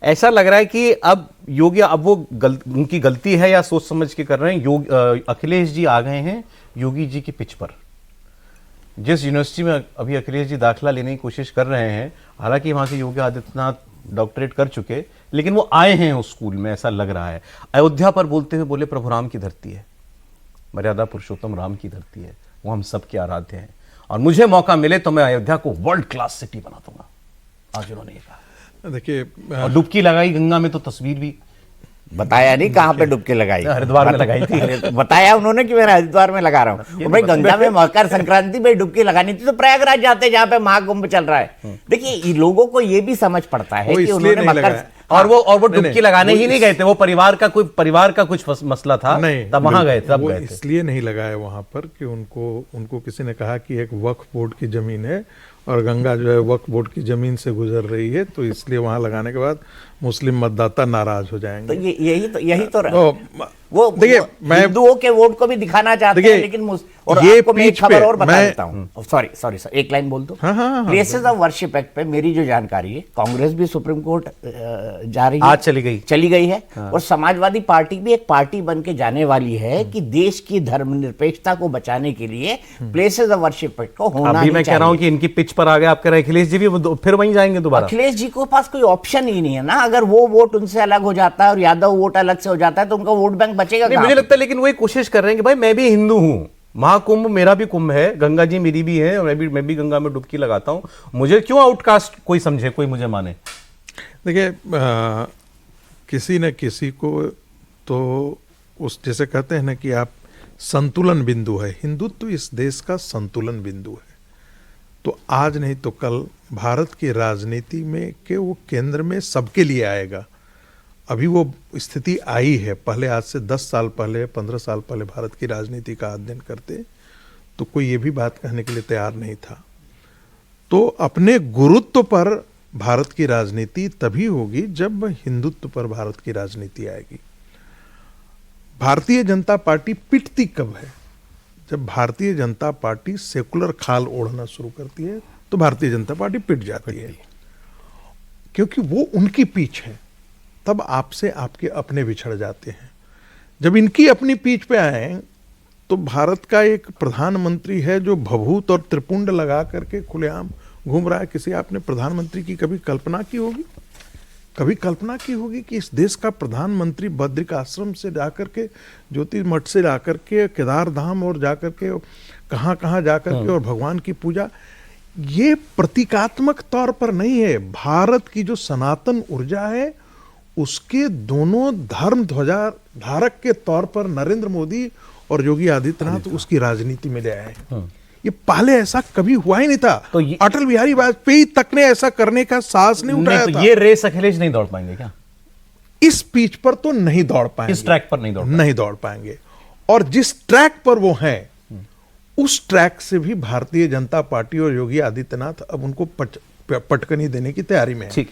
ऐसा लग रहा है कि अब योगी, अब वो उनकी गलती है या सोच समझ के कर रहे हैं। अखिलेश जी आ गए हैं योगी जी की पिच पर। जिस यूनिवर्सिटी में अभी अखिलेश जी दाखिला लेने की कोशिश कर रहे हैं, हालांकि वहां से योगी आदित्यनाथ डॉक्टरेट कर चुके, लेकिन वो आए हैं उस स्कूल में, ऐसा लग रहा है। अयोध्या पर बोलते हुए बोले प्रभु राम की धरती है, मर्यादा पुरुषोत्तम राम की धरती है, वो हम सबके आराध्य हैं, और मुझे मौका मिले तो मैं अयोध्या को वर्ल्ड क्लास सिटी बना दूंगा, आज उन्होंने ये कहा। देखिए, और डुबकी लगाई गंगा में, तो तस्वीर भी बताया नहीं कहाँ पे डुबकी लगाई, हरिद्वार में लगाई थी। बताया उन्होंने कि मैं हरिद्वार में लगा रहा हूँ। भाई गंगा में मकर संक्रांति में डुबकी लगानी थी तो प्रयागराज जाते जहाँ पे महाकुंभ चल रहा है। देखिए, लोगों को ये भी समझ पड़ता है कि उन्होंने मकर, और वो डुबकी लगाने ही नहीं गए थे, वो परिवार का कुछ मसला था, तब वहां गए थे। वो इसलिए नहीं लगाया वहां पर कि उनको किसी ने कहा कि एक वक्फ बोर्ड की जमीन है और गंगा जो है वक्फ बोर्ड की जमीन से गुजर रही है, तो इसलिए वहां लगाने के बाद मुस्लिम मतदाता नाराज हो जाएंगे। तो यही तो वो देखिए, मैं हिंदुओं के वोट को भी दिखाना चाहते हैं, लेकिन और ये आपको मैं एक खबर और बता देता हूं। सॉरी सर, एक लाइन बोल दो। प्लेसेस ऑफ वर्शिप एक्ट पे मेरी जो जानकारी है, कांग्रेस भी सुप्रीम कोर्ट जा रही है, आज चली गई है। और समाजवादी पार्टी भी एक पार्टी बन के जाने वाली है कि देश की धर्मनिरपेक्षता को बचाने के लिए प्लेसेस ऑफ वर्शिप एक्ट को होना अभी मैं कह रहा हूं कि इनकी पिच पर आ गए, आप कह रहे हैं अखिलेश जी भी फिर वहीं जाएंगे दोबारा। अखिलेश जी को पास कोई ऑप्शन ही नहीं है ना। अगर वो वोट उनसे अलग हो जाता है और यादव वोट अलग से हो जाता है तो उनका वोट बैंक बचेगा नहीं, मुझे लगता है, लेकिन वो एक कोशिश कर रहे हैं कि भाई मैं भी हिंदू हूं, महाकुंभ मेरा भी कुंभ है, गंगा जी मेरी भी है, और मैं भी गंगा में डुबकी लगाता हूं, मुझे क्यों आउटकास्ट कोई समझे, कोई मुझे माने। देखिए, किसी न किसी को तो उस जैसे कहते हैं ना कि आप संतुलन बिंदु है, हिंदुत्व इस देश का संतुलन बिंदु है। तो आज नहीं तो कल भारत की राजनीति में के वो केंद्र में सबके लिए आएगा। अभी वो स्थिति आई है, पहले आज से 10 साल पहले 15 साल पहले भारत की राजनीति का अध्ययन करते तो कोई ये भी बात कहने के लिए तैयार नहीं था। तो अपने गुरुत्व पर भारत की राजनीति तभी होगी जब हिंदुत्व पर भारत की राजनीति आएगी। भारतीय जनता पार्टी पिटती कब है? जब भारतीय जनता पार्टी सेकुलर खाल ओढ़ना शुरू करती है तो भारतीय जनता पार्टी पिट जाती है, क्योंकि वो उनकी पीछ है। तब आपसे आपके अपने बिछड़ जाते हैं। जब इनकी अपनी पीछ पे आए तो भारत का एक प्रधानमंत्री है जो भभूत और त्रिपुंड लगा करके खुलेआम घूम रहा है। किसी आपने प्रधानमंत्री की कभी कल्पना की होगी? कभी कल्पना की होगी कि इस देश का प्रधानमंत्री बद्रिक आश्रम से जाकर के, ज्योति मठ से जाकर के केदार धाम और जाकर के कहाँ कहाँ जाकर के और भगवान की पूजा, ये प्रतीकात्मक तौर पर नहीं है। भारत की जो सनातन ऊर्जा है उसके दोनों धर्म ध्वजा धारक के तौर पर नरेंद्र मोदी और योगी आदित्यनाथ उसकी राजनीति में ले आए। ये पहले ऐसा कभी हुआ ही नहीं था। तो अटल बिहारी वाजपेयी तक ने ऐसा करने का साहस नहीं उठाया था। ये रेस अखिलेश नहीं दौड़ पाएंगे क्या? इस पिच पर तो नहीं दौड़ पाएंगे, इस ट्रैक पर नहीं दौड़ पाएंगे। और जिस ट्रैक पर वो हैं उस ट्रैक से भी भारतीय जनता पार्टी और योगी आदित्यनाथ अब उनको पटकनी देने की तैयारी में है। ठीक।